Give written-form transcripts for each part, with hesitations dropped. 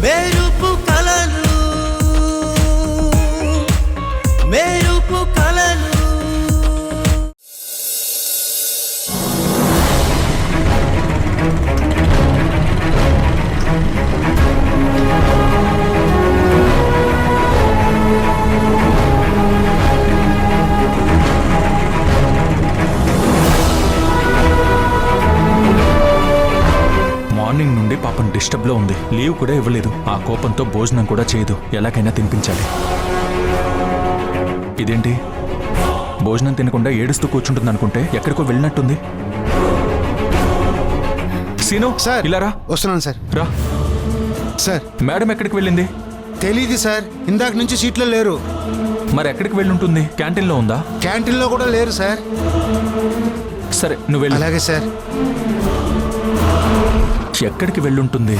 మెరుపు కలలు మెరుపు కలలు మార్నింగ్ నుండి పాపం డిస్టర్బ్ లో ఉంది. లీవ్ కూడా ఇవ్వలేదు. ఆ కోపంతో భోజనం కూడా చేయదు. ఎలాగైనా తినిపించాలి. ఇదేంటి భోజనం తినకుండా ఏడుస్తూ కూర్చుంటుంది అనుకుంటే ఎక్కడికో వెళ్ళినట్టుంది. సీను సార్, ఇలా రా. వస్తున్నాను సార్. రా సార్, మేడం ఎక్కడికి వెళ్ళింది? తెలీదు సార్, ఇందాక నుంచి సీట్లో లేరు. మరి ఎక్కడికి వెళ్ళి ఉంటుంది? క్యాంటీన్లో ఉందా? క్యాంటీన్లో కూడా లేరు సార్. సరే నువ్వు వెళ్ళు. అలాగే సార్. ఎక్కడికి వెళ్ళుంటుంది?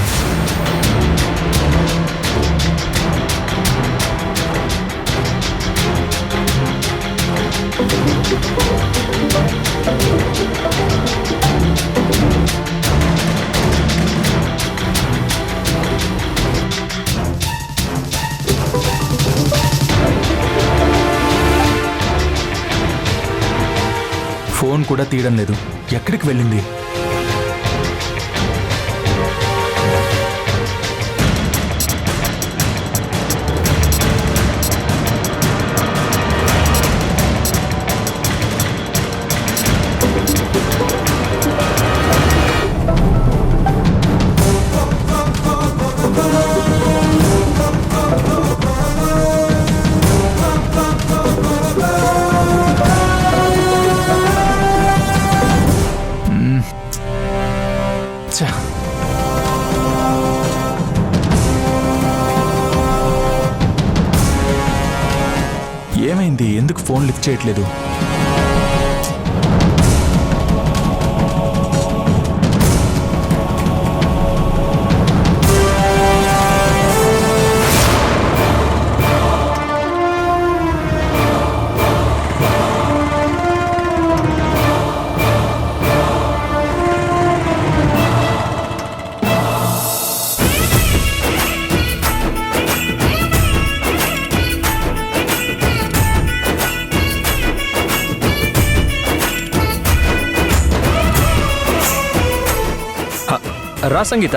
ఫోన్ కూడా తీయడం లేదు. ఎక్కడికి వెళ్ళింది? ఏమైంది? ఎందుకు ఫోన్ లిఫ్ట్ చేయట్లేదు? రా సంగీత,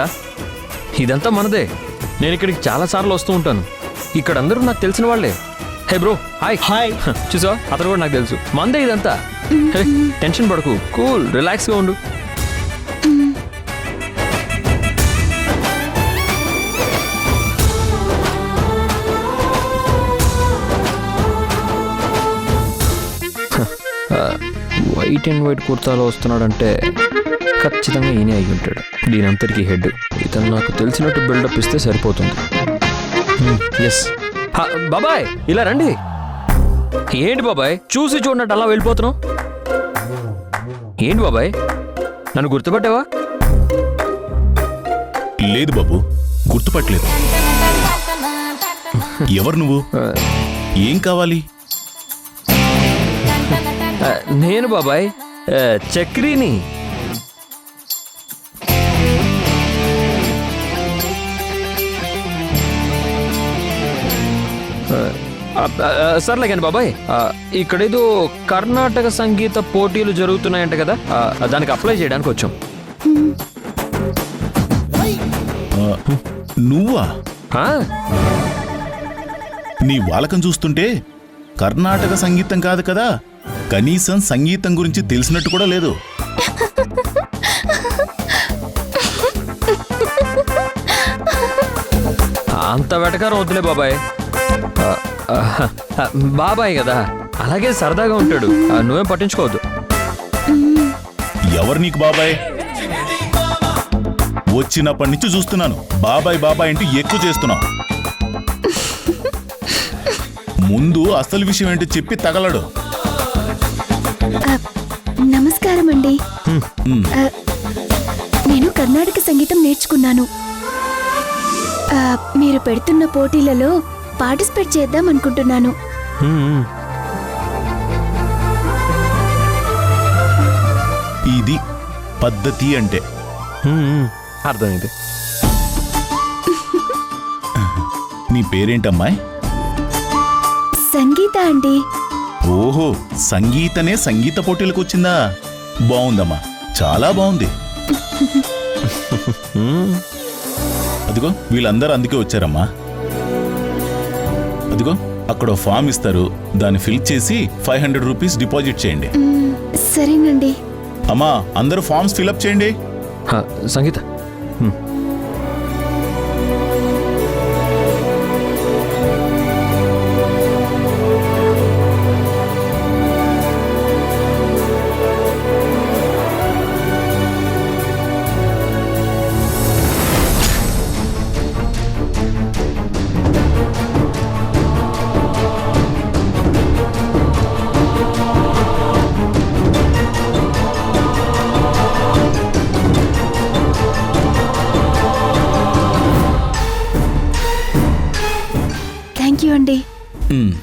ఇదంతా మనదే. నేను ఇక్కడికి చాలాసార్లు వస్తూ ఉంటాను. ఇక్కడ అందరూ నాకు తెలిసిన వాళ్ళే. హే బ్రో, హాయ్. హాయ్. చూసా, అతను కూడా నాకు తెలుసు. మందే ఇదంతా. హే, టెన్షన్ పడకు, కూల్ రిలాక్స్గా ఉండు. వైట్ అండ్ వైట్ కుర్తాలో వస్తున్నాడంటే ఖచ్చితంగా ఈయనే అయి ఉంటాడు. దీనంతటికీ హెడ్. ఇతను నాకు తెలిసినట్టు బిల్డప్ ఇస్తే సరిపోతుంది. ఎస్. బాబాయ్, ఇలా రండి. ఏంటి బాబాయ్ చూసి చూడనట్టు అలా వెళ్ళిపోతున్నావు? ఏంటి బాబాయ్, నన్ను గుర్తుపట్టావా? లేదు బాబు, గుర్తుపట్టలేదు. ఎవరు నువ్వు? ఏం కావాలి? నేను బాబాయ్ చక్రీని. సర్లే కానీ బాబాయ్, ఇక్కడేదో కర్ణాటక సంగీత పోటీలు జరుగుతున్నాయంట కదా, దానికి అప్లై చేయడానికి వచ్చాం. నువ్వా? ఆ? నీ వాలకం చూస్తుంటే కర్ణాటక సంగీతం కాదు కదా, కనీసం సంగీతం గురించి తెలిసినట్టు కూడా లేదు. అంత వెటకారం వద్దులే బాబాయ్. బాబాయ్ కదా, అలాగే సరదాగా ఉంటాడు. నువ్వేం పట్టించుకోవద్దు. ఎవరు నీకు బాబాయ్? వచ్చినప్పటి నుంచి చూస్తున్నాను బాబాయ్ బాబాయ్ అంటూ ఎక్కువ చేస్తున్నావు. ముందు అసలు విషయం ఏంటో చెప్పి తగలడు. నమస్కారం అండి. నేను కర్ణాటక సంగీతం నేర్చుకున్నాను. మీరు పెడుతున్న పోటీలలో పార్టిసిపేట్ చేద్దాం అనుకుంటున్నాను. ఇది పద్ధతి అంటే. అర్థమైంది. నీ పేరేంటమ్మాయి? సంగీత అండి. ఓహో, సంగీతనే సంగీత పోటీలకు వచ్చిందా? బాగుందమ్మా, చాలా బాగుంది. అదిగో వీళ్ళందరూ అందుకే వచ్చారమ్మా. అదిగో అక్కడ ఫామ్ ఇస్తారు, దాన్ని ఫిల్ చేసి 500 రూపీస్ డిపాజిట్ చేయండి. సరేనండి. అమ్మా, అందరూ ఫామ్స్ ఫిల్అప్ చేయండి. సంగీత థ్యాంక్ యూ అండి. మ్.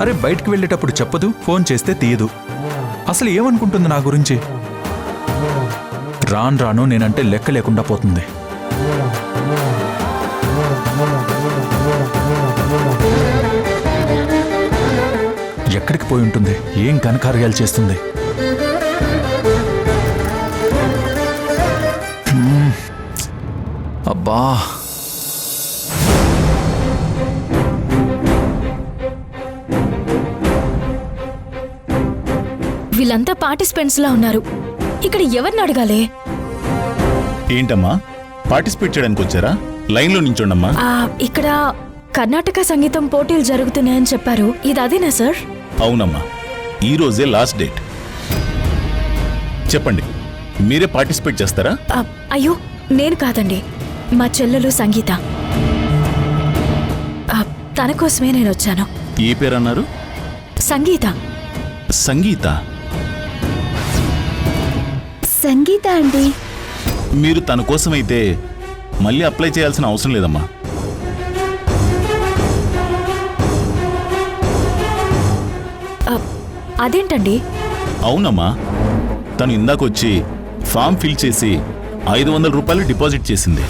అరే బయటికి వెళ్ళేటప్పుడు చెప్పదు, ఫోన్ చేస్తే తీయదు. అసలు ఏమనుకుంటుంది నా గురించి? రాను రాను నేనంటే లెక్క లేకుండా పోతుంది. ఎక్కడికి పోయి ఉంటుంది? ఏం ఘనకార్యాలు చేస్తుంది? అబ్బా, వీళ్ళంతా పార్టిసిపెంట్స్ లా ఉన్నారు. ఇక్కడ ఎవరిని అడగాలి? ఏంటమ్మా, పార్టిసిపేట్ చేయడానికి వచ్చారా? లైన్లో నించోండమ్మా. ఇక్కడ కర్ణాటక సంగీతం పోటీలు జరుగుతున్నాయని చెప్పారు. ఇది అదేనా సార్? అవునమ్మా, ఈ రోజే లాస్ట్ డేట్. చెప్పండి, మీరే పార్టిసిపేట్ చేస్తారా? అయ్యో, నేను కాదండి, మా చెల్లెలు సంగీత. తన కోసమే నేను వచ్చాను. ఏ పేరు అన్నారు? సంగీత. సంగీత? సంగీత అండి. మీరు తన కోసమైతే మళ్ళీ అప్లై చేయాల్సిన అవసరం లేదమ్మా. అదేంటండి? అవునమ్మా, తను ఇందాకొచ్చి ఫామ్ ఫిల్ చేసి 500 రూపాయలు డిపాజిట్ చేసింది.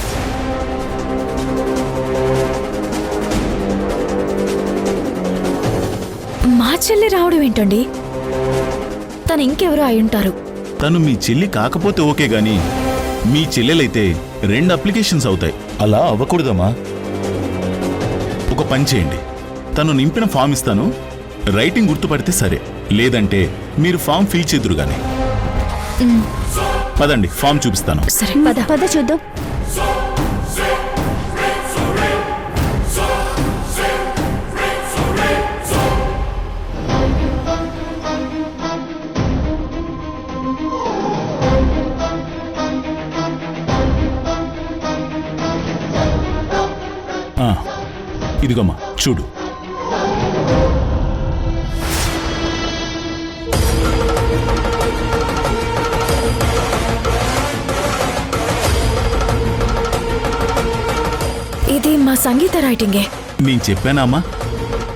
మా చెల్లి రావడం ఏంటండి? తను ఇంకెవరో అయి ఉంటారు. తను మీ చెల్లి కాకపోతే ఓకే గాని మీ చెల్లెలైతే 2 అప్లికేషన్స్ అవుతాయి. అలా అవ్వకూడదమ్మా. ఒక పని చేయండి, తను నింపిన ఫామ్ ఇస్తాను, రైటింగ్ గుర్తుపడితే సరే, లేదంటే మీరు ఫామ్ ఫిల్ చేదురు గాని. పదండి, ఫామ్ చూపిస్తాను. సరే, పద చూద్దాం. ఇదిగమ్మా చూడు. ఇది మా సంగీత రైటింగే. నేను చెప్పానా అమ్మా,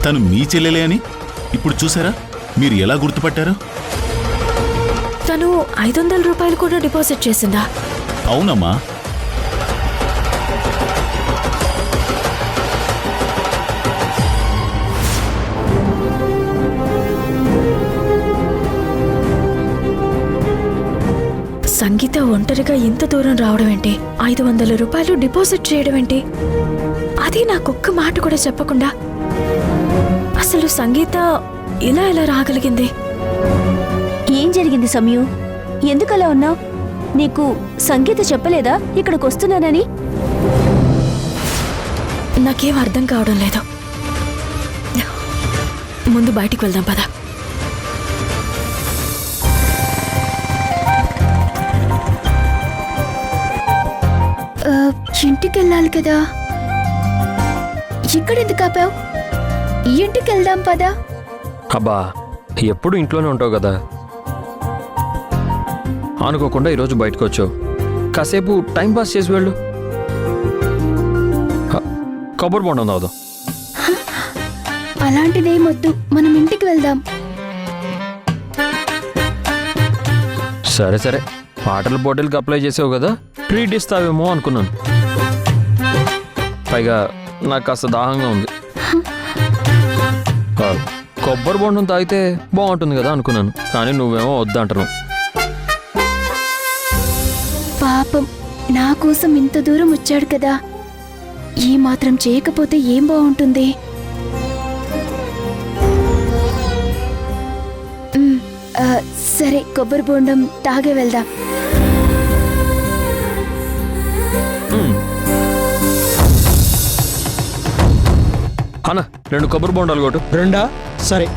తను మీ చెల్లెలే అని? ఇప్పుడు చూసారా మీరు ఎలా గుర్తుపట్టారు? తను 500 రూపాయలు కూడా డిపాజిట్ చేసిందా? అవునమ్మా. సంగీత ఒంటరిగా ఇంత దూరం రావడం ఏంటి? 500 రూపాయలు డిపాజిట్ చేయడం ఏంటి? అది నాకొక్క మాట కూడా చెప్పకుండా. అసలు సంగీత ఇలా ఎలా రాగలిగింది? ఏం జరిగింది సమయు? ఎందుకలా ఉన్నావు? నీకు సంగీత చెప్పలేదా ఇక్కడికి వస్తున్నానని? నాకేం అర్థం కావడం లేదు. ముందు బయటికి వెళ్దాం పద. ఇంటికి వెళ్ళాలి కదా. ఇక్కడెందుకు ఆపావు? ఇంటికి వెళ్దాం పదా. అబ్బా ఎప్పుడు ఇంట్లోనే ఉంటావు కదా, అనుకోకుండా ఈరోజు బయటకు వచ్చావు, కాసేపు టైం పాస్ చేసి వెళ్ళు. కొబ్బరి బొండం తాగుదాం. అలాంటిదేమొద్దు, మనం ఇంటికి వెళ్దాం. సరే సరే, వాటర్ బాటిల్కి అప్లై చేసావు కదా, ట్రీట్ ఇస్తావేమో అనుకున్నాను. పైగా నాకు కాస్త దాహంగా ఉంది. కొబ్బరి బొండం తాగితే బాగుంటుంది కదా అనుకున్నాను, కానీ నువ్వేమో వద్దంటున్నావు. పాపం, నా కోసం ఇంత దూరం వచ్చాడు కదా, ఈ మాత్రం చేయకపోతే ఏం బాగుంటుంది. సరే, కొబ్బరి బొండం తాగే వెళ్దాం. అన్న 2 కొబ్బరి బొండాలు కొట్టు. 2 సరే.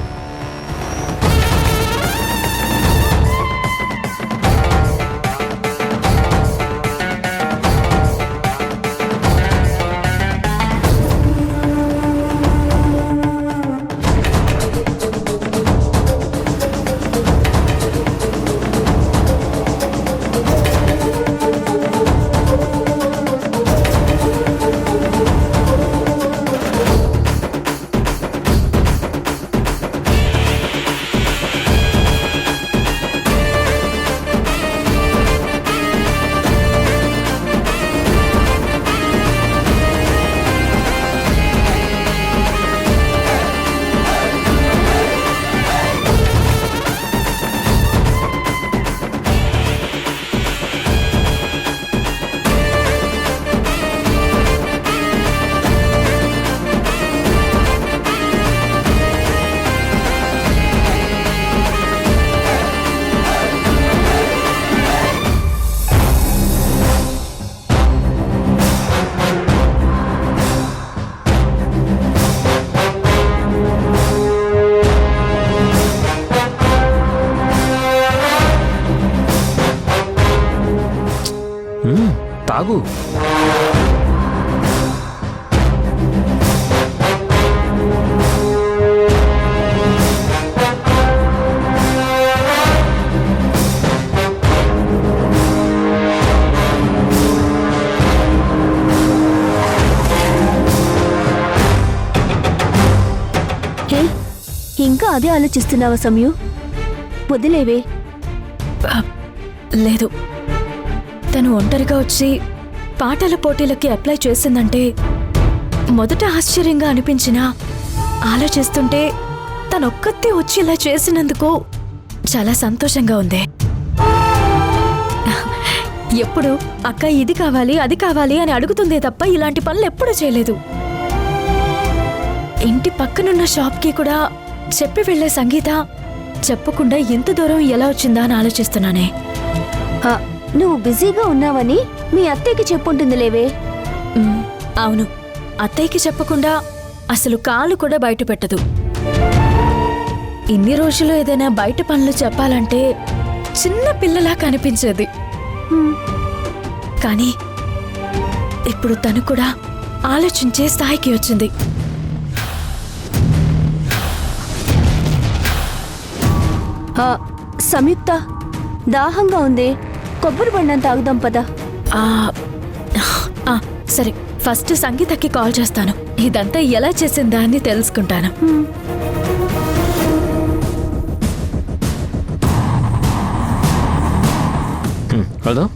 తాగు. ఇంకా అదే ఆలోచిస్తున్నావా సమయు? వదిలేవే. లేదు, తను ఒంటరిగా వచ్చి పాటల పోటీలకి అప్లై చేసిందంటే మొదట ఆశ్చర్యంగా అనిపించినా, ఆలోచిస్తుంటే తనొక్కతే వచ్చి ఇలా చేసినందుకు చాలా సంతోషంగా ఉంది. ఎప్పుడు అక్క ఇది కావాలి అది కావాలి అని అడుగుతుందే తప్ప ఇలాంటి పనులు ఎప్పుడూ చేయలేదు. ఇంటి పక్కనున్న షాప్కి కూడా చెప్పి వెళ్లే సంగీత చెప్పకుండా ఎంత దూరం ఎలా వచ్చిందా అని ఆలోచిస్తున్నానే. నువ్వు బిజీగా ఉన్నావని మీ అత్తయ్యకి చెప్పుంటుంది లేవే. అవును, అత్తయ్యకి చెప్పకుండా అసలు కాలు కూడా బయట పెట్టదు. ఇన్ని రోజులు ఏదైనా బయట పనులు చెప్పాలంటే చిన్న పిల్లలా కనిపించేది. కానీ ఇప్పుడు తను కూడా ఆలోచించే స్థాయికి వచ్చింది. సంయుక్త, దాహంగా ఉంది, కొబ్బరి బొండం తాగుదాం పదా. సరే, ఫస్ట్ సంగీతకి కాల్ చేస్తాను, ఇదంతా ఎలా చేసిందా అని తెలుసుకుంటాను. కదా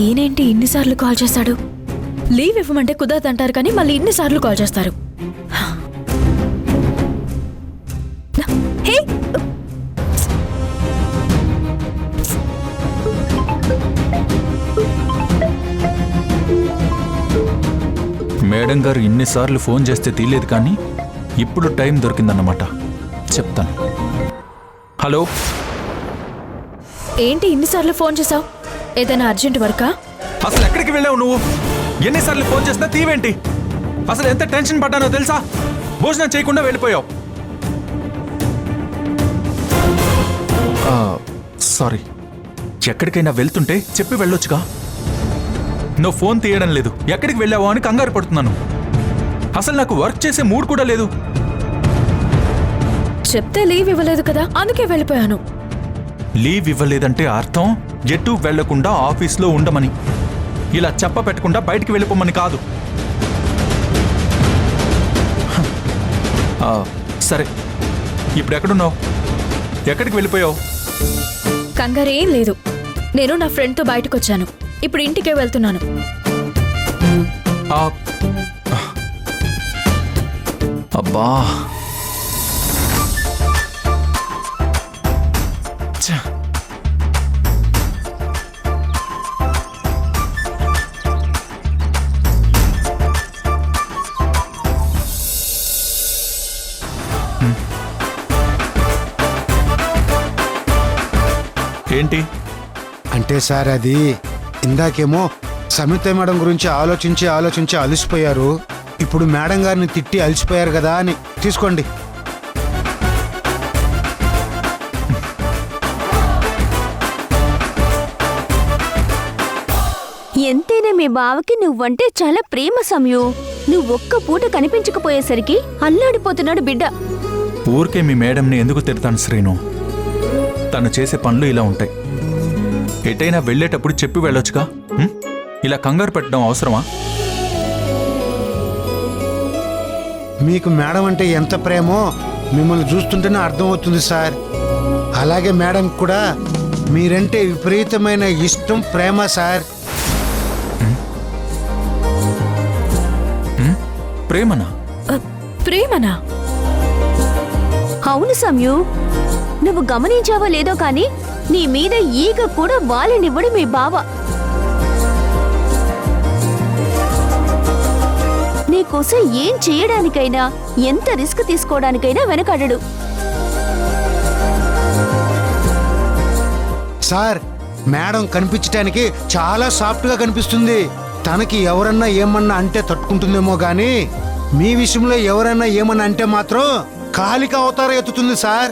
ఈయనేంటి ఇన్నిసార్లు కాల్ చేశాడు? లీవ్ ఇవ్వమంటే కుదరదంటారు కానీ మళ్ళీ ఇన్నిసార్లు కాల్ చేస్తారు. హే, మేడం గారు ఇన్నిసార్లు ఫోన్ చేస్తే తీయలేదు, కానీ ఇప్పుడు టైం దొరికిందన్నమాట. చెప్తాను. హలో, ఏంటి ఇన్నిసార్లు ఫోన్ చేశావు? ఏదైనా అర్జెంట్ వర్కా? అసలు ఎక్కడికి వెళ్ళావు నువ్వు? ఎన్నిసార్లు ఫోన్ చేసినా తీవేంటి? అసలు ఎంత టెన్షన్ పడ్డానో తెలుసా? భోజనం చేయకుండా వెళ్ళిపోయావు. సారీ. ఎక్కడికైనా వెళ్తుంటే చెప్పి వెళ్ళొచ్చుగా. నువ్వు ఫోన్ తీయడం లేదు, ఎక్కడికి వెళ్ళావో అని కంగారు పడుతున్నాను. అసలు నాకు వర్క్ చేసే మూడ్ కూడా లేదు. చెప్తే లీవ్ ఇవ్వలేదు కదా, అందుకే వెళ్ళిపోయాను. లీవ్ ఇవ్వలేదంటే అర్థం ఎటు వెళ్లకుండా ఆఫీస్లో ఉండమని. ఇలా చెప్ప పెట్టకుండా బయటికి వెళ్ళిపోమని కాదు. సరే, ఇప్పుడు ఎక్కడున్నావు? ఎక్కడికి వెళ్ళిపోయావు? కంగారేం లేదు. నేను నా ఫ్రెండ్తో బయటకు వచ్చాను. ఇప్పుడు ఇంటికే వెళ్తున్నాను. అబ్బా, ఛ. ఏంటి? అంటే సార్ అది ఇందాకేమో సమిత మేడం గురించి ఆలోచించి అలసిపోయారు. ఇప్పుడు మేడం గారిని తిట్టి అలసిపోయారు కదా అని తీసుకోండి. ఎంతైనా మీ బావకి నువ్వంటే చాలా ప్రేమ సమయు. నువ్వు ఒక్క పూట కనిపించకపోయేసరికి అల్లాడిపోతున్నాడు బిడ్డ. ఊరికే మీ మేడంని ఎందుకు తిడతాను శ్రీను? తను చేసే పనులు ఇలా ఉంటాయి. ఎటైనా వెళ్ళేటప్పుడు చెప్పి వెళ్ళొచ్చుగా. ఇలా కంగారు పెట్టడం అవసరమా? మీకు మేడం అంటే ఎంత ప్రేమో మిమ్మల్ని చూస్తుంటేనే అర్థమవుతుంది సార్. అలాగే మేడం కూడా మీరంటే విపరీతమైన ఇష్టం, ప్రేమ సార్. ప్రేమనా? ప్రేమనా? అవును సమయు, నువ్వు గమనించావో లేదో కానీ నీ మీద ఈగ కూడా వాలినివ్వడు మీ బావ. నీకోసం ఏం చేయడానికైనా, ఎంత రిస్క్ తీసుకోవడానికైనా వెనకాడడు. సార్, మేడం కనిపించటానికి చాలా సాఫ్ట్ గా కనిపిస్తుంది. తనకి ఎవరన్నా ఏమన్నా అంటే తట్టుకుంటుందేమో గాని మీ విషయంలో ఎవరన్నా ఏమన్నా అంటే మాత్రం కాలిక అవతారం ఎత్తుతుంది సార్.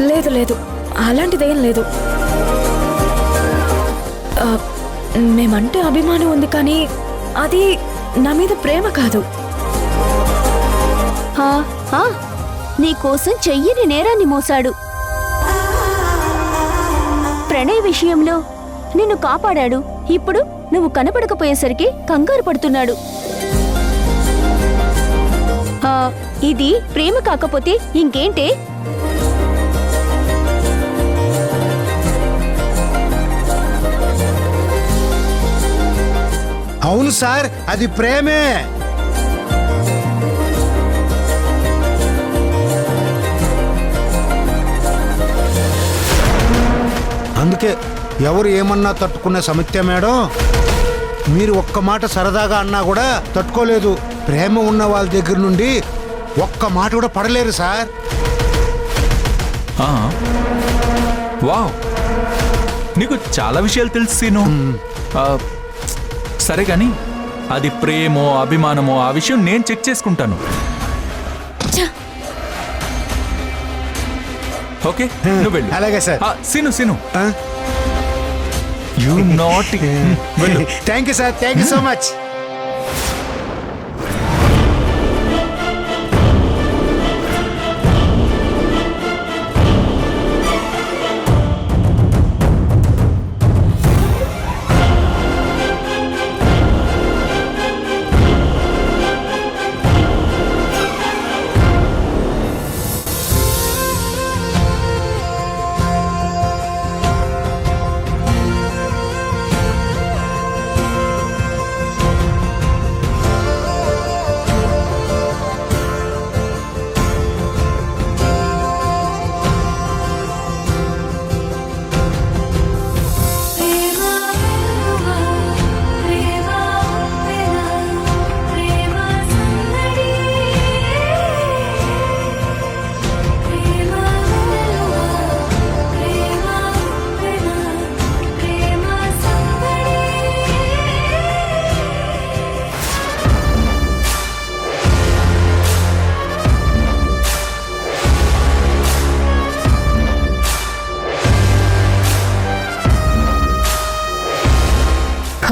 లేదు లేదు, అలాంటిదేం లేదు. మేమంటే అభిమానం ఉంది, కానీ అది నా మీద ప్రేమ కాదు. నీకోసం చెయ్యని నేరాన్ని మోసాడు. ప్రణయ్ విషయంలో నిన్ను కాపాడాడు. ఇప్పుడు నువ్వు కనపడకపోయేసరికి కంగారు పడుతున్నాడు. ఇది ప్రేమ కాకపోతే ఇంకేంటే? అవును సార్, అది ప్రేమే. అందుకే ఎవరు ఏమన్నా తట్టుకునే సమిత్య మేడం, మీరు ఒక్క మాట సరదాగా అన్నా కూడా తట్టుకోలేదు. ప్రేమ ఉన్న వాళ్ళ దగ్గర నుండి ఒక్క మాట కూడా పడలేరు సార్. వావ్, నీకు చాలా విషయాలు తెలుసు సీను. సరే కానీ అది ప్రేమో అభిమానమో ఆ విషయం నేను చెక్ చేసుకుంటాను. ఓకే, నువ్వు వెళ్ళు. అలాగే సార్. సీను యు నాటి. Thank you sir, thank you so much.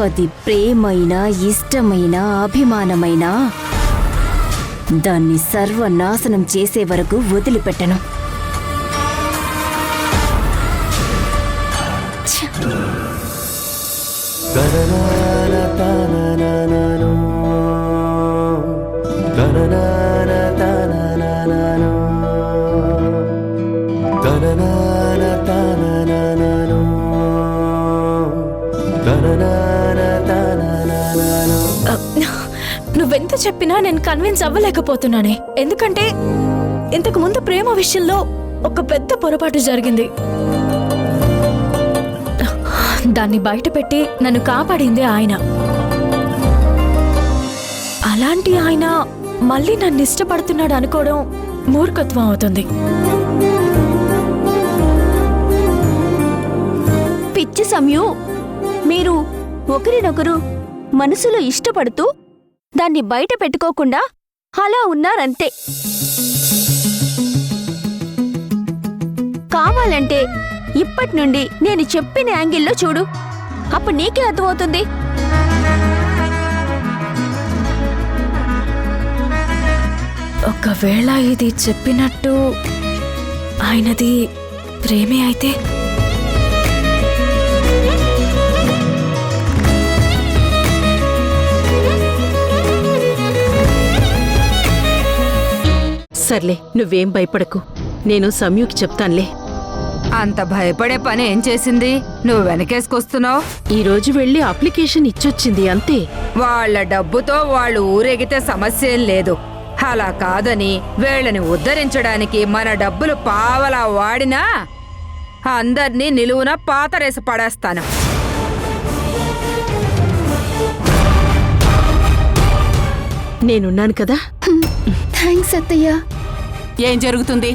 అది ప్రేమైనా ఇష్టమైనా అభిమానమైనా దాన్ని సర్వనాశనం చేసే వరకు వదిలిపెట్టను. నువ్వెంత చెప్పినా నేను కన్విన్స్ అవ్వలేకపోతున్నానే. ఎందుకంటే ఇంతకు ముందు ప్రేమ విషయంలో ఒక పెద్ద పొరపాటు జరిగింది. దాన్ని బయటపెట్టి నన్ను కాపాడింది ఆయన. అలాంటి ఆయన మళ్ళీ నన్ను ఇష్టపడుతున్నాడు అనుకోవడం మూర్ఖత్వం అవుతుంది. పిచ్చి సమయం. మీరు ఒకరినొకరు మనసులో ఇష్టపడుతూ దాన్ని బయట పెట్టుకోకుండా అలా ఉన్నారంతే. కావాలంటే ఇప్పటి నుండి నేను చెప్పిన యాంగిల్లో చూడు, అప్పుడు నీకే అర్థమవుతుంది. ఒకవేళ ఇది చెప్పినట్టు ఆయనది ప్రేమే అయితే సర్లే, నువ్వేం భయపడకు. నేను సంయుకి చెప్తానులే. అంత భయపడే పని ఏం చేసింది? నువ్వు వెనకేసుకొస్తున్నావు. ఈ రోజు వెళ్ళి అప్లికేషన్ ఇచ్చొచ్చింది అంతే. వాళ్ళ డబ్బుతో వాళ్ళు ఊరేగితే సమస్యేం లేదు. అలా కాదని వీళ్ళని ఉద్ధరించడానికి మన డబ్బులు పావలా వాడినా అందర్నీ నిలువున పాతరేసి పడేస్తాను. నేనున్నాను కదా. థ్యాంక్స్ అత్తయ్య. ఏం జరుగుతుంది?